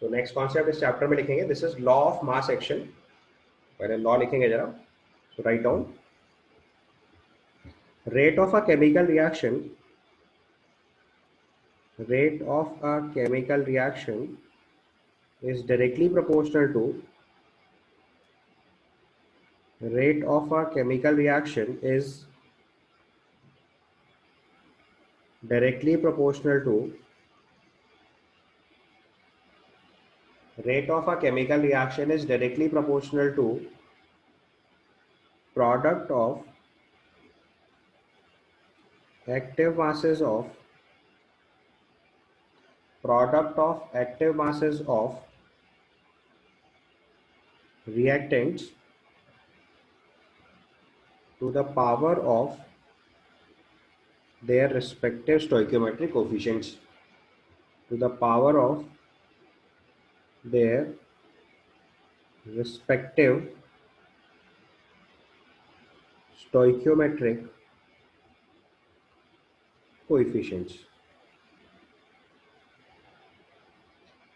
सो next concept इस chapter में लिखेंगे, this is law of mass action. पहले लॉ लिखेंगे जरा। So right down, rate of a chemical reaction rate of a chemical reaction is directly proportional to rate of a chemical reaction is directly proportional to rate of a chemical reaction is directly proportional to product of active masses of reactants to the power of their respective stoichiometric coefficients, to the power of their respective stoichiometric coefficients.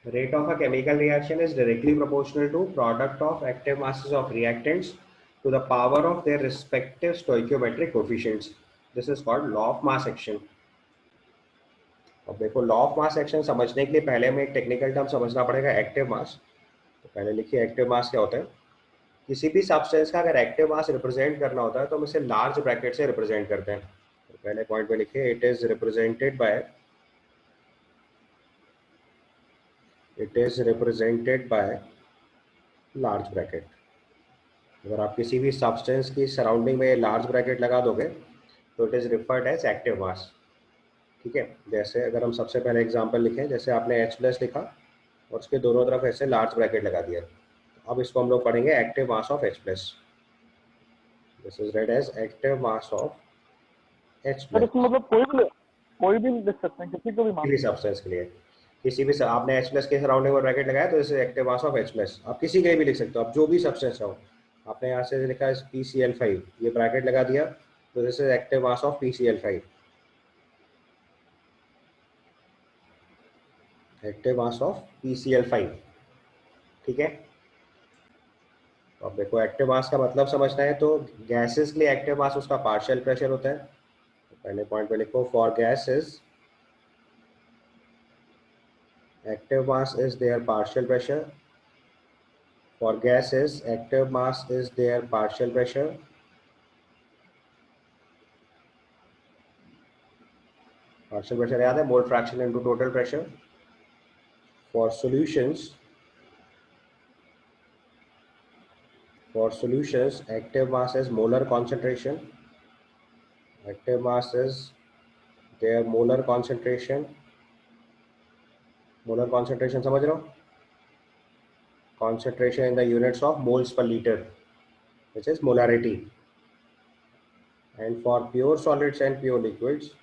Rate of a chemical reaction is directly proportional to product of active masses of reactants to the power of their respective stoichiometric coefficients. This is called law of mass action. अब देखो, law of mass action समझने के लिए पहले हमें एक technical term समझना पड़ेगा, एक्टिव मास। तो पहले लिखिए एक्टिव मास क्या होता है। किसी भी सब्सटेंस का अगर एक्टिव मास रिप्रेजेंट करना होता है तो हम इसे लार्ज ब्रैकेट से रिप्रेजेंट करते हैं। तो पहले पॉइंट पे लिखिए, it is represented by large bracket. अगर आप किसी भी सब्सटेंस की सराउंडिंग में लार्ज ब्रैकेट लगा दोगे तो it is referred as active mass. ठीक है, जैसे अगर हम सबसे पहले एग्जांपल लिखें, जैसे आपने H+ लिखा और उसके दोनों तरफ ऐसे लार्ज ब्रैकेट लगा दिया। अब इसको हम लोग पढ़ेंगे active mass of H+। This is read as active mass of H+। मतलब कोई भी लिख सकते हैं, किसी को भी किसी भी सब्सटेंस के लिए, किसी भी आपने H+ के सराउंडिंग में ब्रैकेट लगाया तो इसे एक्टिव मास ऑफ H+। आप किसी के भी लिख सकते हो, आप जो भी सब्सटेंस हो। आपने यहाँ से लिखा है PCl5, ये ब्रैकेट लगा दिया तो this is active mass of PCl5, active mass of PCl5। ठीक है, तो अब देखो एक्टिव मास का मतलब समझना है तो गैसेस के लिए एक्टिव मास उसका पार्शियल प्रेशर होता है। तो पहले पॉइंट पे लिखो, for gases active mass is their partial pressure. For gases, active mass is their partial pressure. Partial pressure याद है, mole fraction into total pressure. For solutions, active mass is molar concentration. Active mass is their molar concentration. Molar concentration समझ रहे हो? Concentration in the units of moles per liter, which is molarity. And for pure solids and pure liquids,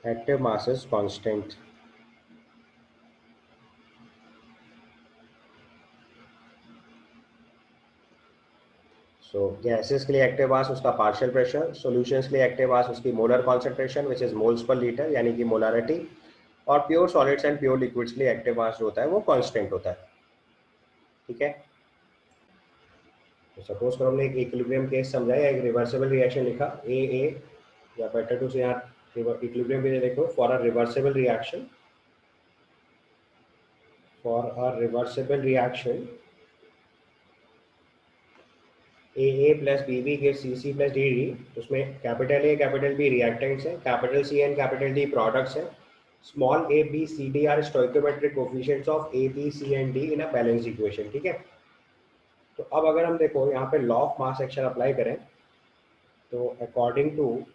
active mass is constant. So gases के लिए active mass उसका partial pressure, solutions के लिए active mass उसकी molar concentration which is moles per litre यानी कि molarity, और pure solids and pure liquids के लिए एक्टिव मास जो होता है वो कांस्टेंट होता है। ठीक है, तो सपोज करो हमने एक इक्विलिब्रियम केस समझाया, एक रिवर्सिबल रिएक्शन लिखा ए, या बेटर टू से यहाँ इक्विलिब्रियम भी देखो, for a reversible reaction AA plus BB gives CC plus DD। उसमें capital A capital B reactants हैं, capital C and capital D products हैं, small a b c d are stoichiometric coefficients of A B C and D in a balanced equation। ठीक है, तो अब अगर हम देखो यहाँ पे law of mass action apply करें तो according to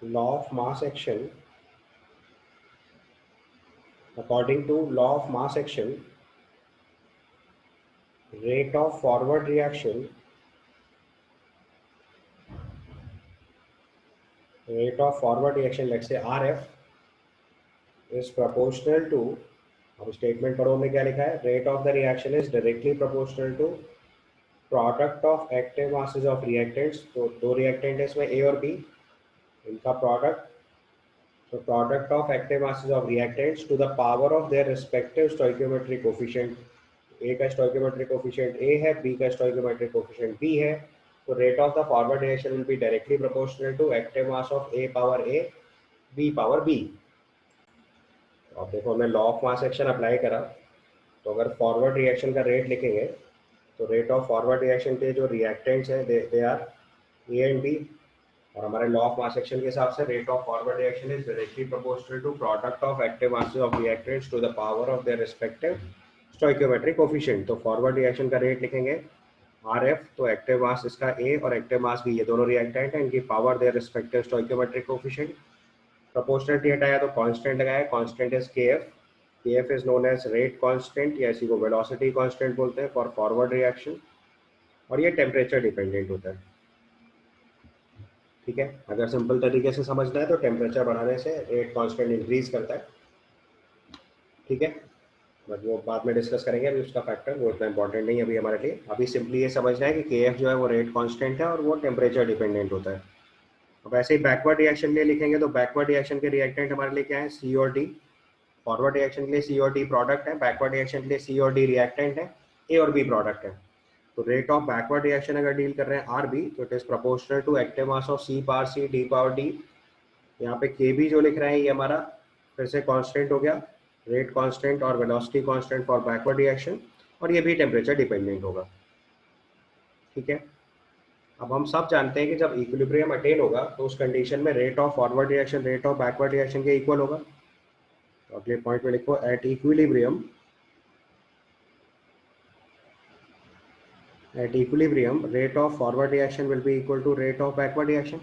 law of mass action, rate of forward reaction let's say RF is proportional to, अब स्टेटमेंट पढ़ो में क्या लिखा है, rate of the reaction is directly proportional to product of active masses of reactants, तो दो reactant है इसमें ए और बी, इनका product, so product of active masses of reactants to the power of their respective stoichiometric coefficient, A का stoichiometric coefficient A है, B का stoichiometric coefficient B है, तो rate of the forward reaction will be directly proportional to active mass of A power A, B power B। अब देखो हमने law of mass action apply करा, तो अगर फॉरवर्ड रिएक्शन का रेट लिखेंगे तो रेट ऑफ फॉरवर्ड रिएक्शन के जो रिएक्टेंट्स हैं they are A and B, और हमारे लॉ ऑफ मास एक्शन के हिसाब से rate of forward reaction is directly proportional to product of active masses of reactants to the power of their respective stoichiometric coefficient. तो forward reaction का rate लिखेंगे R F, तो active mass इसका A और active mass be, ये दोनों reactant हैं, इनकी power their respective stoichiometric coefficient. Proportionality हटाया तो कांस्टेंट लगाया, constant is K F, K F is known as rate constant या इसी को वेलोसिटी कांस्टेंट बोलते हैं फॉर फॉरवर्ड रिएक्शन, और ये टेम्परेचर डिपेंडेंट होता है। ठीक है, अगर सिंपल तरीके से समझना है तो टेम्परेचर बढ़ाने से रेट कांस्टेंट इंक्रीज करता है। ठीक है, बट वो बाद में डिस्कस करेंगे, अभी उसका फैक्टर वो इतना इंपॉर्टेंट नहीं है अभी हमारे लिए। अभी सिंपली ये समझना है कि के एफ जो है वो रेट कांस्टेंट है और वो टेम्परेचर डिपेंडेंट होता है। अब ऐसे ही बैकवर्ड रिएक्शन लिए लिखेंगे तो बैकवर्ड रिएक्शन के रिएक्टेंट हमारे लिए क्या है, सी और डी। फॉरवर्ड रिएक्शन के लिए सी और डी प्रोडक्ट है, बैकवर्ड रिएक्शन के लिए सी और डी रिएक्टेंट है, ए और बी प्रोडक्ट है। तो रेट ऑफ बैकवर्ड रिएक्शन अगर डील कर रहे हैं आर बी, तो it is proportional to active mass of C power C D power D. यहाँ पे के बी जो लिख रहे हैं ये हमारा फिर से कांस्टेंट हो गया, रेट कांस्टेंट और velocity constant for backward reaction, और ये भी टेम्परेचर डिपेंडेंट होगा। ठीक है, अब हम सब जानते हैं कि जब इक्विलिब्रियम अटेन होगा तो उस कंडीशन में rate of forward reaction rate of backward reaction के इक्वल होगा। तो अगले पॉइंट में लिखो at equilibrium rate of forward reaction will be equal to rate of backward reaction।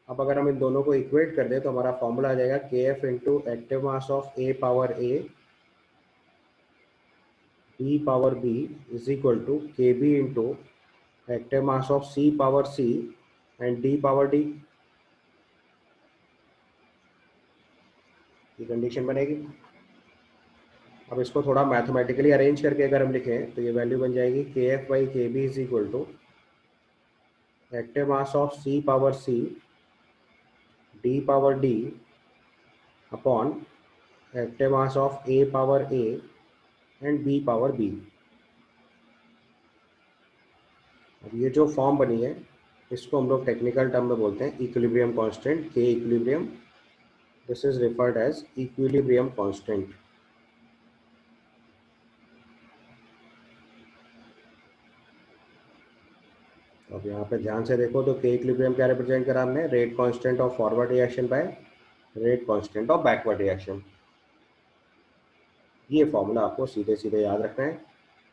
अब अगर हम इन दोनों को इक्वेट कर दें तो हमारा फॉर्मूला आ जाएगा K f into active mass of A power A B power B is equal to K B into active mass of C power C and D power D. ये कंडीशन बनेगी। अब इसको थोड़ा मैथमेटिकली अरेंज करके अगर हम लिखें तो ये वैल्यू बन जाएगी K F by K B is equal to active mass of C power C D power D upon active mass of A power A and B power B. अब ये जो फॉर्म बनी है इसको हम लोग टेक्निकल टर्म में बोलते हैं equilibrium constant, K equilibrium. This is referred as equilibrium constant. अब यहाँ पे ध्यान से देखो तो के इक्विलिब्रियम क्या रिप्रेजेंट करा हमने, rate constant of forward reaction by rate constant of backward reaction. ये फॉर्मूला आपको सीधे सीधे याद रखना है।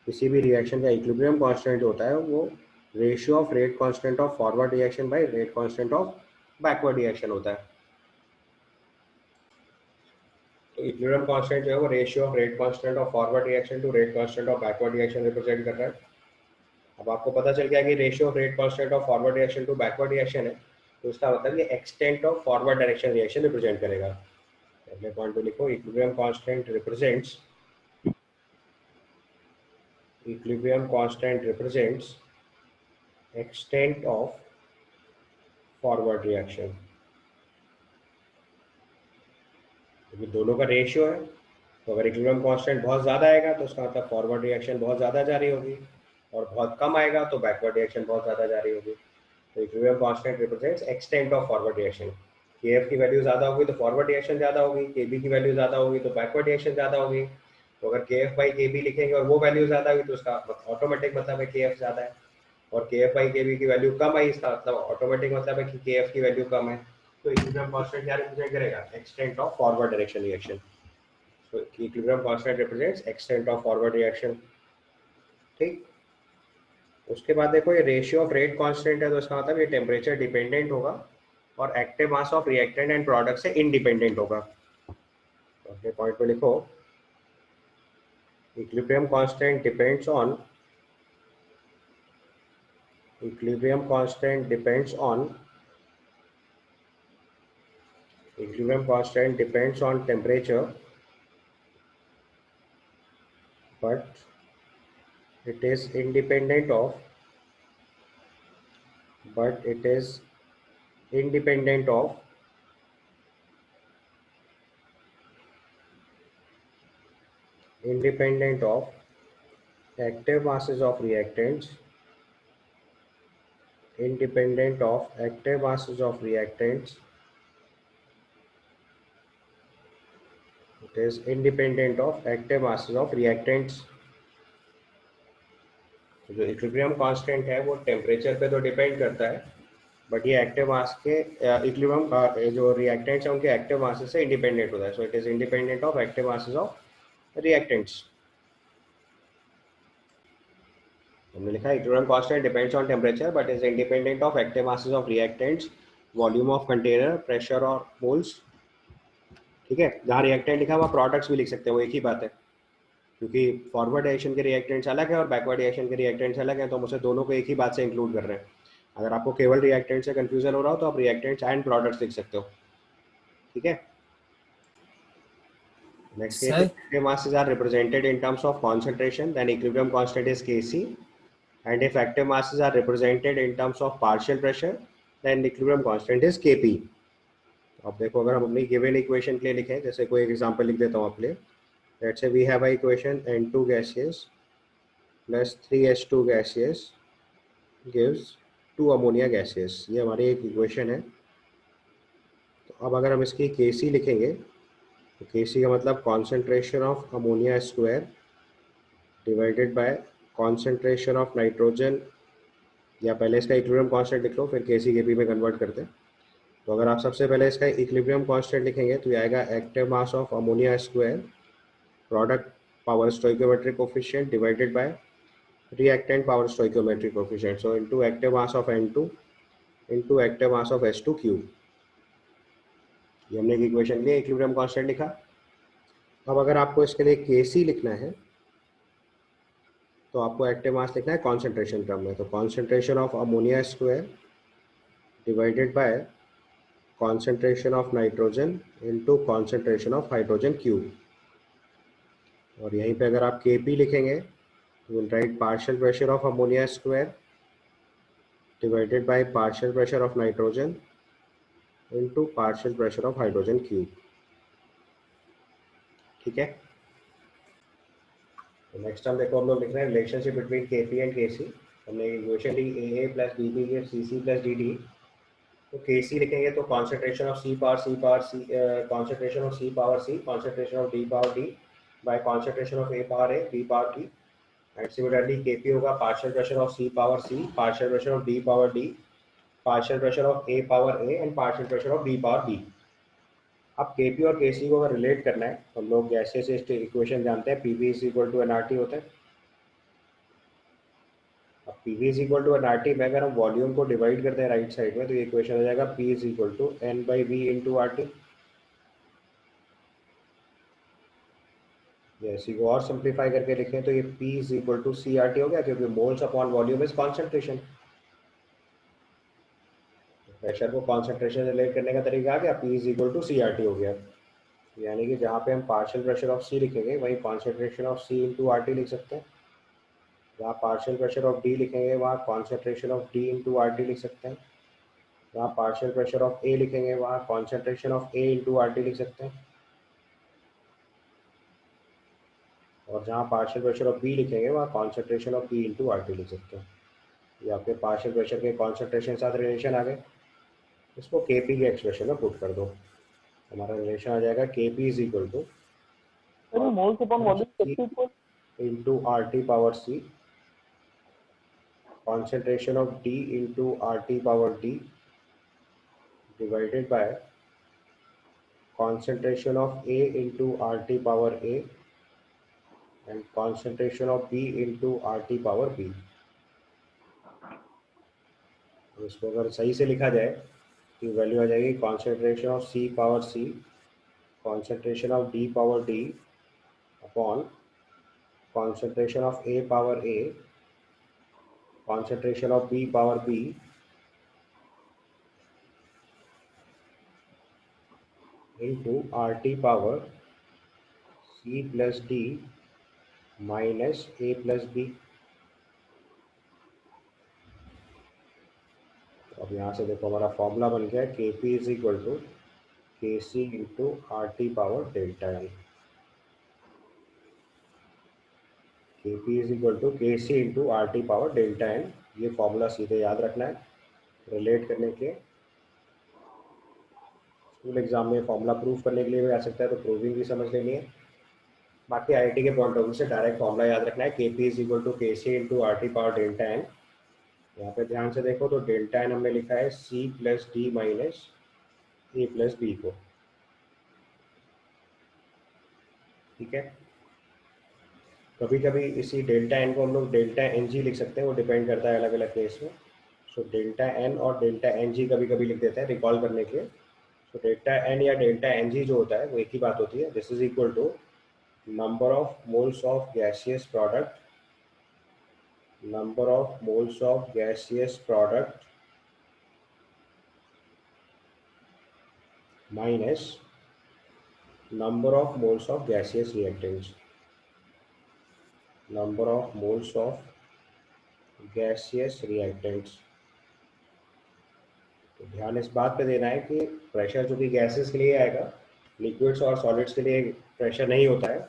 किसी भी रिएक्शन का इक्विलिब्रियम कांस्टेंट होता है वो ratio of rate constant of forward reaction by rate constant of backward reaction होता है। तो इक्विलिब्रियम कांस्टेंट जो है वो ratio of rate constant of forward reaction to rate constant of backward reaction represent कर रहा है। अब आपको पता चल गया कि ratio of rate constant of forward reaction to backward reaction है, तो इसका मतलब ये extent of forward direction reaction represent करेगा। अगले पॉइंट पे लिखो equilibrium constant represents extent of forward reaction। क्योंकि दोनों का रेशियो है, तो अगर इक्विलिब्रियम कांस्टेंट बहुत ज़्यादा आएगा तो उसका मतलब फॉरवर्ड रिएक्शन बहुत ज़्यादा जारी होगी, और बहुत कम आएगा तो बैकवर्ड रिएक्शन बहुत ज़्यादा जारी होगी। तो equilibrium constant represents extent of forward reaction. के एफ की वैल्यू ज़्यादा होगी तो फॉरवर्ड रिएक्शन ज़्यादा होगी, के बी की वैल्यू ज़्यादा होगी तो बैकवर्ड रिएक्शन ज़्यादा होगी। तो अगर के एफ बाई के बी लिखेंगे और वो वैल्यू ज़्यादा हुई तो उसका ऑटोमेटिक मतलब है के एफ ज़्यादा है, और के एफ बाई के बी की वैल्यू कम आई इसका मतलब ऑटोमेटिक मतलब है कि के एफ की वैल्यू कम है। तो इक्विलिब्रियम कांस्टेंट क्या रिप्रेजेंट करेगा, extent of forward direction reaction. तो equilibrium constant represents extent of forward reaction. ठीक, उसके बाद देखो ये रेशियो ऑफ रेट कांस्टेंट है, तो इसका मतलब ये टेम्परेचर डिपेंडेंट होगा और active mass of reactant and product से इंडिपेंडेंट होगा। तो अपने पॉइंट पे लिखो equilibrium constant depends on equilibrium constant depends on temperature, but it is independent of, but it is independent of independent of active masses of reactants, independent of active masses of reactants, it is independent of active masses of reactants. जो equilibrium constant है वो temperature पे तो depend करता है, but ये active mass के equilibrium जो रिएक्टेंट्स हैं उनके एक्टिव मासेस से इंडिपेंडेंट होता है. So it is independent of active masses of reactants. हमने लिखा है equilibrium constant depends on temperature but is independent of active masses of reactants, volume of container, pressure और मोल्स. ठीक है, जहाँ रिएक्टेंट लिखा है वहाँ प्रोडक्ट्स भी लिख सकते हैं, वो एक ही बात है, क्योंकि फॉरवर्ड एडिशन के रिएक्टेंट्स अलग है और बैकवर्ड एडिशन के रिएक्टेंट्स अलग हैं, तो हम उसे दोनों को एक ही बात से इंक्लूड कर रहे हैं. अगर आपको केवल रिएक्टेंट से कंफ्यूजन हो रहा हो तो आप रिएक्टेंट्स एंड प्रोडक्ट्स लिख सकते हो. ठीक है. Next case, Sir, active masses are represented in terms of concentration, then equilibrium constant is Kc. And if active masses are represented in terms of partial pressure, then equilibrium constant is Kp. अब देखो, अगर हम अपनी given equation के लिए लिखें, जैसे कोई एग्जांपल लिख देता हूँ आपके लिए. Let's say we have a equation N2 gaseous plus 3H2 gaseous gives 2 ammonia gaseous. ये हमारी एक इक्वेशन है. तो अब अगर हम इसकी Kc लिखेंगे तो Kc का मतलब concentration of ammonia square divided by concentration of nitrogen, या पहले इसका इक्विलिब्रियम कांस्टेंट लिख लो फिर Kc Kp में कन्वर्ट करते हैं. तो अगर आप सबसे पहले इसका इक्विलिब्रियम कांस्टेंट लिखेंगे तो ये आएगा active mass of ammonia square product power stoichiometric coefficient divided by reactant power stoichiometric coefficient. So into active mass of N2 into active mass of H2 cube. ये हमने एक इक्वेशन के लिए इक्विलिब्रियम कांस्टेंट लिखा. अब अगर आपको इसके लिए Kc लिखना है तो आपको एक्टिव मास लिखना है कॉन्सेंट्रेशन टर्म में. तो concentration of ammonia square divided by concentration of nitrogen into concentration of hydrogen cube. और यहीं पे अगर आप Kp लिखेंगे तो will write partial pressure of ammonia square divided by partial pressure of nitrogen into partial pressure of hydrogen cube. ठीक है. तो नेक्स्ट हम देखो, हम लोग लिख रहे हैं relationship between Kp and Kc. हमने इक्वेशन ली AA plus BB gives Cc plus DD. तो Kc लिखेंगे तो concentration of C power C power C, concentration of C power C, concentration of D power D bye concentration of A power A, B power D. And similarly Kp होगा partial pressure of C power C, partial pressure of D power D, partial pressure of A power A and partial pressure of B power B. अब Kp और Kc को अगर relate करना है तो हम लोग गैसेस से इक्वेशन जानते हैं, Pv is equal to nRT होता है. अब Pv is equal to nRT में अगर हम वॉल्यूम को डिवाइड करते हैं राइट साइड में तो ये इक्वेशन हो जाएगा P is equal to N by V into RT. इसी को और सिंप्लीफाई करके लिखें तो ये P is equal to CRT हो गया, क्योंकि moles upon volume is concentration. Pressure को कॉन्सेंट्रेशन से रिलेट करने का तरीका आ गया, P is equal to CRT हो गया. यानी कि जहाँ पे हम पार्शियल प्रेशर ऑफ C लिखेंगे वहीं concentration of C into RT लिख सकते हैं. जहाँ पार्शियल प्रेशर ऑफ D लिखेंगे वहाँ concentration of D into RT लिख सकते हैं. जहाँ पार्शियल प्रेशर ऑफ A लिखेंगे वहाँ concentration of A into RT लिख सकते हैं. और जहाँ पार्शियल प्रेशर ऑफ B लिखेंगे वहाँ concentration of B into RT लिख सकते हैं. ये आपके पार्शियल प्रेशर के कॉन्सेंट्रेशन के साथ रिलेशन आ गए. इसको Kp के एक्सप्रेशन में पुट कर दो. हमारा रिलेशन आ जाएगा Kp is equal to moles upon volume is equal. into RT power C, concentration of D into RT power D divided by concentration of A into RT power A and concentration of B into RT power B. इसको अगर सही से लिखा जाए तो value आ जाएगी concentration of C power C, concentration of D power D upon concentration of A power A, concentration of B power B into RT power C plus D minus A plus B. अब यहाँ से देखो हमारा formula बन गया के P is equal to K C into R T power delta n. K P is equal to K C into R T power delta n. ये formula सीधे याद रखना है रिलेट करने के। स्कूल एग्जाम में फॉर्मूला प्रूफ करने के लिए भी आ सकता है, तो प्रूविंग भी समझ लेनी है। बाकी आईआईटी के पॉइंट ऑफ व्यू से डायरेक्ट फॉर्मूला याद रखना है K P is equal to K C into R T power delta n. यहाँ पे ध्यान से देखो तो डेल्टा एन हमने लिखा है सी plus D minus A plus B को, ठीक है। कभी कभी इसी डेल्टा एन को हम लोग डेल्टा एन जी लिख सकते हैं, वो डिपेंड करता है अलग अलग केस में। सो डेल्टा एन और डेल्टा एन जी कभी कभी लिख देते हैं रिकॉल करने के लिए। सो डेल्टा एन या डेल्टा एन जी जो होता है वो एक ही बात होती है। This is equal to number of moles of gaseous product, number of moles of gaseous product minus number of moles of gaseous reactants, number of moles of gaseous reactants। तो ध्यान इस बात पे देना है कि प्रेशर जो कि गैसेस के लिए आएगा, लिक्विड्स और सॉलिड्स के लिए प्रेशर नहीं होता है।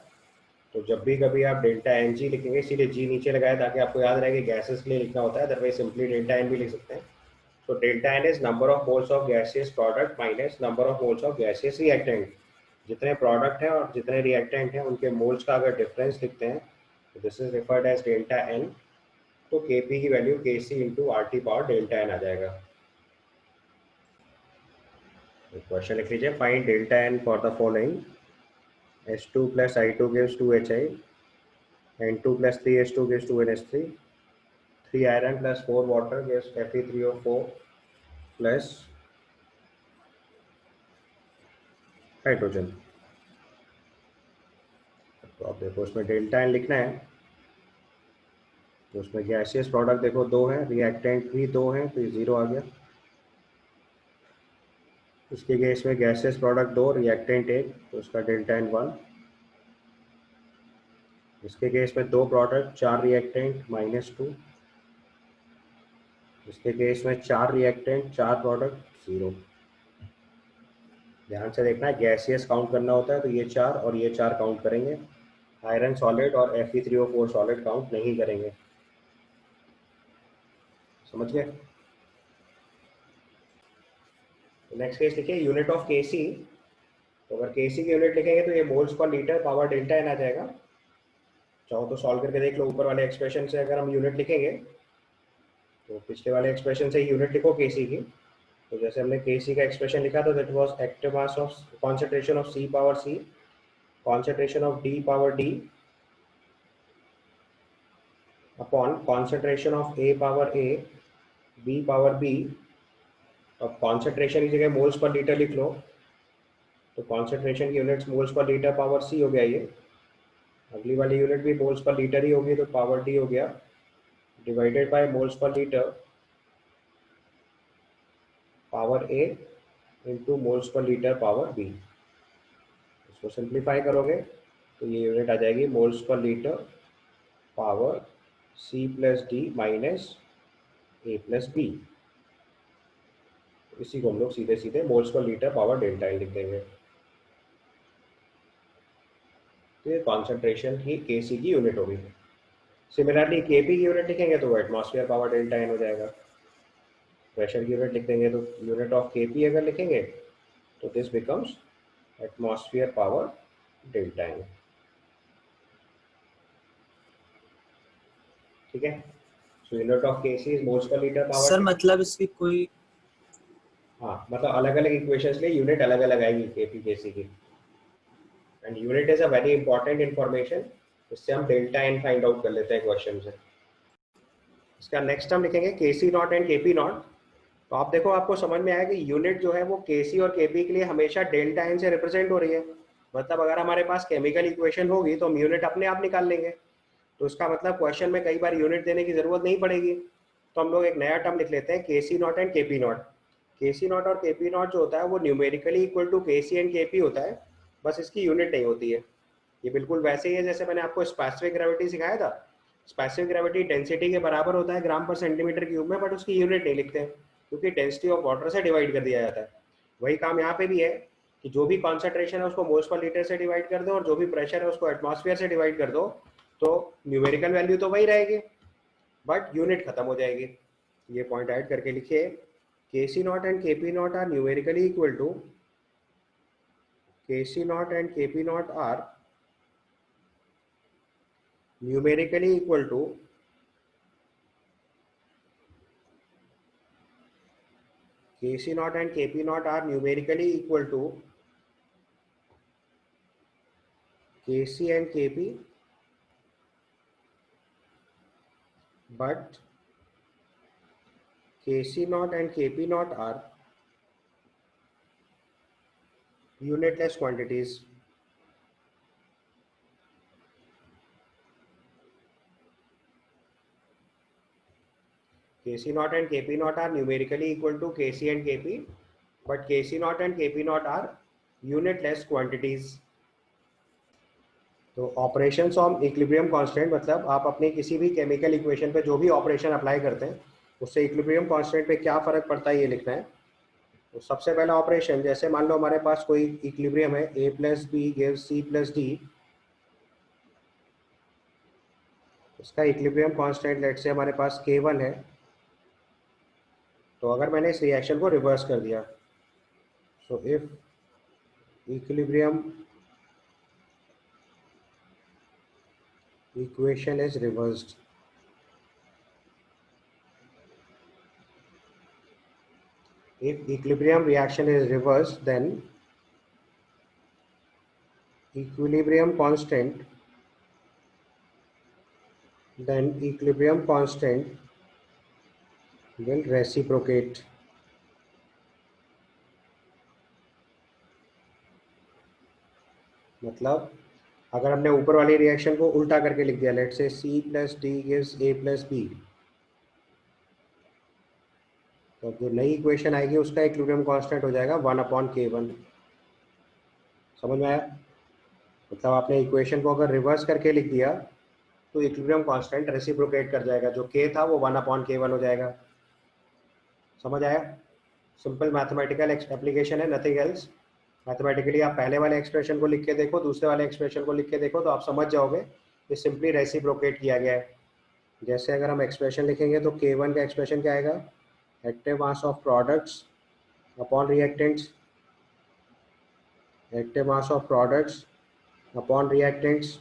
तो जब भी कभी आप डेल्टा एन जी लिखेंगे, इसीलिए जी नीचे लगाए ताकि आपको याद रहे कि गैसेस के लिए लिखना होता है, अदरवाइज सिंपली डेल्टा एन भी लिख सकते हैं। तो delta n is number of moles of gaseous product minus number of moles of gaseous reactant. जितने प्रोडक्ट हैं और जितने रिएक्टेंट हैं उनके मोल्स का अगर डिफरेंस लिखते हैं तो this is referred as delta n. तो के पी की value K C into R T power delta n आ जाएगा। क्वेश्चन लिख लीजिए, find delta n for the following H2 plus I2 gives 2HI, N2 plus 3H2 gives 2NH3, 3 iron plus 4 water gives Fe3O4 plus hydrogen. तो आप देखो इसमें delta N लिखना है, तो उसमें गैसियस प्रोडक्ट देखो 2 हैं, रिएक्टेंट भी 2 हैं, तो ये 0 आ गया। इसके केस में गैसियस प्रोडक्ट 2, रिएक्टेंट 1, तो उसका डेल्टा एन 1। इसके केस में 2 प्रोडक्ट 4 रिएक्टेंट -2। इसके केस में 4 रिएक्टेंट 4 प्रोडक्ट 0। ध्यान से देखना है, गैसियस काउंट करना होता है तो ये 4 और ये 4 काउंट करेंगे। आयरन सॉलिड और Fe3O4 सॉलिड काउंट नहीं करेंगे। समझ गए? नेक्स्ट केस लिखिए, यूनिट ऑफ केसी। तो अगर केसी की यूनिट लिखेंगे तो ये moles per litre power delta n आ जाएगा। चाहो तो सॉल्व करके देख लो, ऊपर वाले एक्सप्रेशन से अगर हम यूनिट लिखेंगे तो पिछले वाले एक्सप्रेशन से यूनिट लिखो केसी की। तो जैसे हमने केसी का एक्सप्रेशन लिखा था, that was active mass of concentration of C power C, concentration of D power D upon concentration of A power A, B power B. अब कॉन्सेंट्रेशन की जगह मोल्स पर लीटर लिख लो, तो कॉन्सेंट्रेशन की units moles per litre power C हो गया ये। अगली वाली यूनिट भी मोल्स पर लीटर ही होगी, तो पावर डी हो गया divided by moles per litre power A into moles per litre power B. इसको सिंप्लीफाई करोगे तो ये यूनिट आ जाएगी moles per litre power C plus D minus A plus B. इसी को हम लोग सीधे सीधे moles per litre power delta N लिख देंगे। तो ये कॉन्सेंट्रेशन की केसी की यूनिट होगी। सिमिलरली केपी की यूनिट लिखेंगे तो वो एटमॉस्फेयर पावर डेल्टा एन हो जाएगा। प्रेशर की यूनिट लिख देंगे तो यूनिट ऑफ केपी अगर लिखेंगे तो this becomes atmosphere power delta n. ठीक है, so unit of KC is moles per litre power. Sir मतलब इसकी कोई हाँ, मतलब अलग अलग इक्वेशंस लिए यूनिट अलग अलग आएगी केपी केसी की। And unit is a very important information, इससे हम डेल्टा एन फाइंड आउट कर लेते हैं क्वेश्चन से। इसका नेक्स्ट हम लिखेंगे केसी नॉट एंड केपी नॉट। तो आप देखो, आपको समझ में आया कि यूनिट जो है वो केसी और केपी के लिए हमेशा डेल्टा एन से रिप्रेजेंट हो रही है। मतलब अगर हमारे पास केमिकल इक्वेशन होगी तो हम यूनिट अपने आप निकाल लेंगे। तो इसका मतलब क्वेश्चन में कई बार यूनिट देने की जरूरत नहीं पड़ेगी। तो हम लोग एक नया टर्म लिख लेते हैं, K C naught and K P naught. K C naught और केपी नॉट जो होता है वो numerically equal to K C and K P होता है, बस इसकी यूनिट नहीं होती है। ये बिल्कुल वैसे ही है जैसे मैंने आपको स्पेसिफिक ग्रेविटी सिखाया था। स्पेसिफिक ग्रेविटी डेंसिटी के बराबर होता है ग्राम पर सेंटीमीटर क्यूब में, बट उसकी यूनिट नहीं लिखते हैं। क्योंकि डेंसिटी ऑफ वाटर से डिवाइड कर दिया जाता है। वही काम यहाँ पे भी है कि जो भी कॉन्सेंट्रेशन है उसको मोल्स पर लीटर से डिवाइड कर दो और जो भी प्रेशर है उसको एटमॉस्फेयर से डिवाइड कर दो, तो न्यूमेरिकल वैल्यू तो वही रहेगी बट यूनिट खत्म हो जाएगी। ये पॉइंट ऐड करके लिखिए, K C not and K P not are numerically equal to K C not and K P not are numerically equal to Kc naught and Kp naught are numerically equal to Kc and Kp, but Kc naught and Kp naught are unitless quantities. Kc naught and Kp naught are numerically equal to Kc and Kp, but Kc naught and Kp naught are unitless quantities. तो operations on equilibrium constant मतलब आप अपनी किसी भी chemical equation पे जो भी operation apply करते हैं उससे इक्विलिब्रियम कांस्टेंट पे क्या फर्क पड़ता है ये लिखना है। तो सबसे पहला ऑपरेशन, जैसे मान लो हमारे पास कोई इक्विलिब्रियम है, a plus B gives c plus D, उसका इक्विलिब्रियम कांस्टेंट लेट से हमारे पास k1 है। तो अगर मैंने इस रिएक्शन को रिवर्स कर दिया, so if equilibrium equation is reversed, if equilibrium reaction is reversed, then equilibrium constant will reciprocate. मतलब अगर हमने ऊपर वाली रिएक्शन को उल्टा करके लिख दिया, let say C plus D gives A plus B, तो जो नई इक्वेशन आएगी उसका इक्विलिब्रियम कांस्टेंट हो जाएगा 1/K1। समझ में आया? मतलब आपने इक्वेशन को अगर रिवर्स करके लिख दिया तो इक्विलिब्रियम कांस्टेंट रेसिप्रोकेट कर जाएगा, जो K था वो 1/K1 हो जाएगा। समझ आया? सिंपल मैथमेटिकल एप्लीकेशन है, नथिंग एल्स। मैथमेटिकली आप पहले वाले एक्सप्रेशन को लिख के देखो, दूसरे वाले एक्सप्रेशन को लिख के देखो, तो आप समझ जाओगे कि सिंपली रेसिप्रोकेट किया गया है। जैसे अगर हम एक्सप्रेशन लिखेंगे तो K1 का एक्सप्रेशन क्या आएगा, active mass of products upon reactants, active mass of products upon reactants.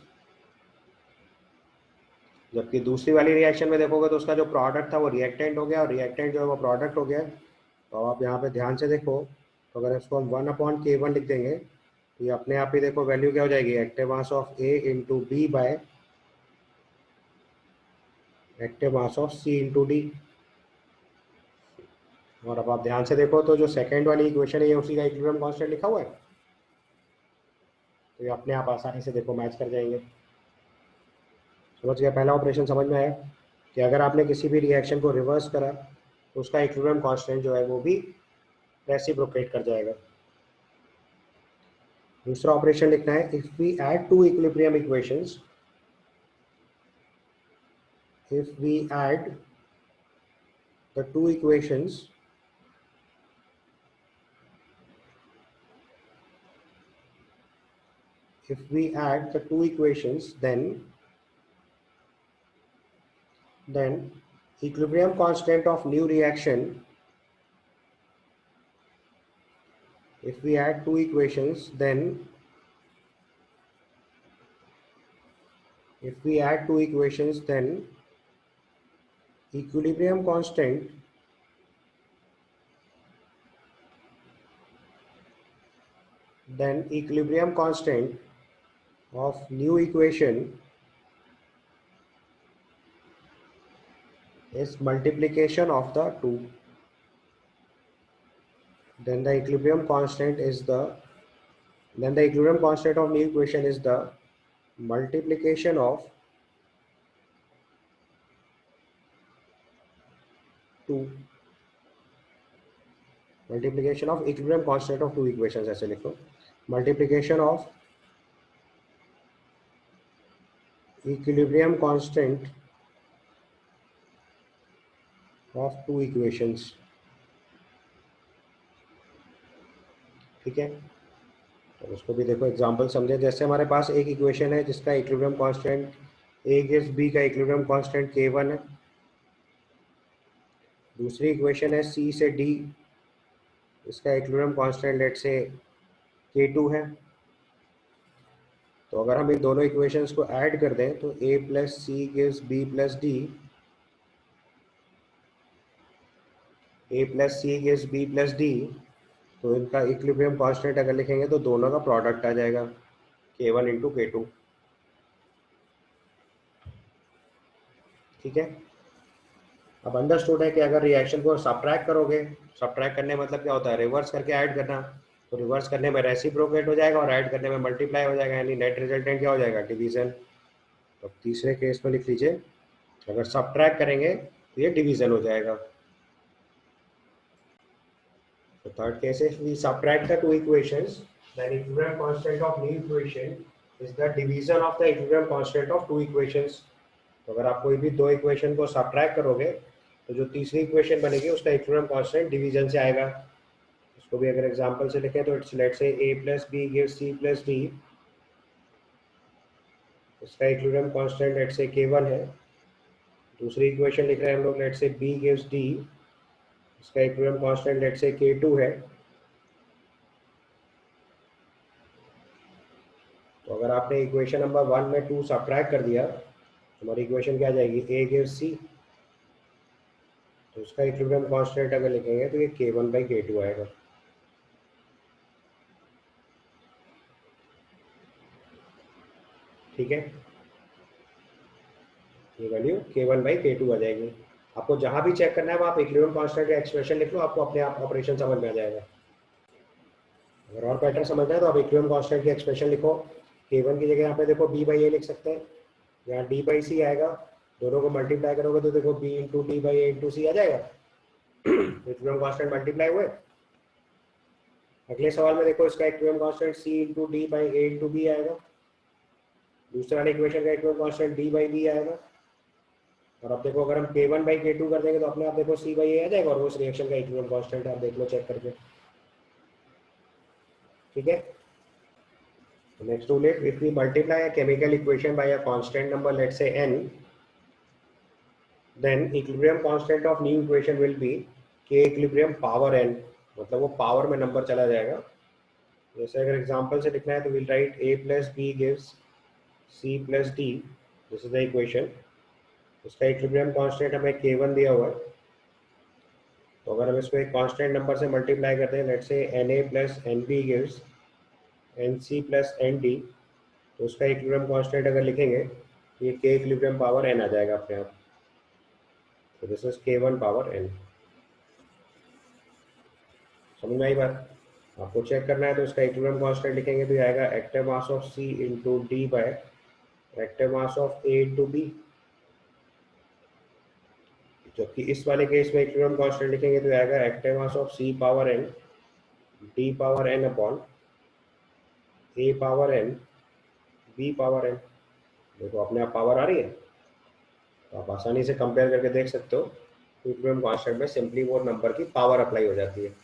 जबकि दूसरी वाली रिएक्शन में देखोगे तो उसका जो प्रोडक्ट था वो रिएक्टेंट हो गया और रिएक्टेंट जो है वो प्रोडक्ट हो गया। तो आप यहाँ पे ध्यान से देखो, तो अगर इसको हम 1/K1 लिख देंगे तो ये अपने आप ही देखो वैल्यू क्या हो जाएगी, active mass of A into B by active mass of C into D. और अब आप ध्यान से देखो तो जो सेकेंड वाली इक्वेशन है ये उसी का इक्विलिब्रियम कांस्टेंट लिखा हुआ है, तो ये अपने आप आसानी से देखो मैच कर जाएंगे। समझ गया? पहला ऑपरेशन समझ में आया कि अगर आपने किसी भी रिएक्शन को रिवर्स करा तो उसका इक्विलिब्रियम कांस्टेंट जो है वो भी रेसिप्रोकेट कर जाएगा। दूसरा ऑपरेशन लिखना है, if we add two equilibrium equations, if we add the two equations, then equilibrium constant of new reaction, if we add two equations then equilibrium constant of new equation is multiplication of the two. Then the equilibrium constant of new equation is the multiplication of equilibrium constant of two equations, ऐसे लिखो, multiplication of equilibrium constant of two equations. ठीक है, तो उसको भी देखो example समझे। जैसे हमारे पास एक इक्वेशन है जिसका equilibrium constant A gives B का इक्विलिब्रियम कांस्टेंट K1 है। दूसरी इक्वेशन है C से D, इसका इक्विलिब्रियम कांस्टेंट लेट से K2 है। तो अगर हम इन दोनों इक्वेशंस को ऐड कर दें तो A plus C gives B plus D, A plus C gives B plus D. तो इनका इक्विलिब्रियम कांस्टेंट अगर लिखेंगे तो दोनों का प्रोडक्ट आ जाएगा K1 इंटू K2। ठीक है, अब अंडरस्टूड है कि अगर रिएक्शन को सबट्रैक्ट करोगे, सबट्रैक्ट करने मतलब क्या होता है, रिवर्स करके ऐड करना। तो रिवर्स करने में रेसिप्रोकेट हो जाएगा और ऐड करने में मल्टीप्लाई हो जाएगा, यानी नेट रिजल्टेंट क्या हो जाएगा, डिवीजन। तो तीसरे केस में लिख लीजिए, अगर सबट्रैक्ट करेंगे तो ये डिवीजन हो जाएगा। तो third case if we subtract the two equations then equilibrium constant of new equation is the division of the equilibrium constant of two equations. तो अगर आप कोई भी दो इक्वेशन को सबट्रैक्ट करोगे तो जो तीसरी इक्वेशन बनेगी उसका इक्विलिब्रियम कांस्टेंट डिवीजन से आएगा। इसको भी अगर एग्जांपल से लिखें तो it's let say a plus B gives c plus D, इसका equilibrium constant let say K1 है। दूसरी इक्वेशन लिख रहे हैं हम लोग, लेट से b गिव्स d, इसका इक्विलिब्रियम कांस्टेंट लेट से K2 है। तो अगर आपने इक्वेशन नंबर 1 में 2 सबट्रैक्ट कर दिया तो हमारी इक्वेशन क्या आ जाएगी, a गिव्स c। तो उसका इक्विलिब्रियम कांस्टेंट अगर लिखेंगे तो ये K1 बाई K2 आएगा। ठीक है, ये वैल्यू K1 बाई K2 आ जाएगी। आपको जहां भी चेक करना है वहां आप इक्विलिब्रियम कांस्टेंट का एक्सप्रेशन लिख लो, आपको अपने आप ऑपरेशन समझ में आ जाएगा। अगर और पैटर्न समझना है तो आप इक्विलिब्रियम कांस्टेंट की एक्सप्रेशन लिखो। K1 की जगह यहाँ पे देखो b बाई ए लिख सकते हैं, यहाँ d बाई सी आएगा। दोनों को मल्टीप्लाई करोगे तो देखो b into D by A into C आ जाएगा। इक्विलिब्रियम कांस्टेंट मल्टीप्लाई हुए। अगले सवाल में देखो इसका equilibrium constant c into D by A into B आएगा। दूसरे वाले इक्वेशन का equilibrium constant d by B आएगा। और अब देखो अगर हम K1 बाई K2 कर देंगे तो अपने आप देखो c बाई ए आ जाएगा और वो उस रिएक्शन का इक्विलिब्रियम कांस्टेंट आप देख लो चेक करके। ठीक है, next rule is if we multiply a chemical equation by a constant number, let's say n, then equilibrium constant of new equation will be k equilibrium power n, मतलब वो power में number चला जाएगा। जैसे अगर एग्जांपल से लिखना है तो we'll write a plus b gives c plus d, this is the equation। इसका इक्विलिब्रियम कांस्टेंट हमें k1 दिया हुआ है। तो अगर हम इसको एक कांस्टेंट नंबर से मल्टीप्लाई करते हैं, let's say na plus nb gives nc plus nd, तो उसका इक्विलिब्रियम कांस्टेंट अगर लिखेंगे तो ये k इक्विलिब्रियम पावर n आ जाएगा अपने आप। तो this is k1 power n। समझ में आई बात? आपको चेक करना है तो इसका इक्विलिब्रियम कांस्टेंट लिखेंगे तो ये आएगा active mass of c into D by active mass of a into B. जबकि इस वाले केस में इक्विलिब्रियम कांस्टेंट लिखेंगे तो आएगा active mass of c power n d power n upon a power n b power n। देखो अपने आप पावर आ रही है, तो आप आसानी से कंपेयर करके देख सकते हो। इक्विलिब्रियम कांस्टेंट में सिंपली वो नंबर की पावर अप्लाई हो जाती है।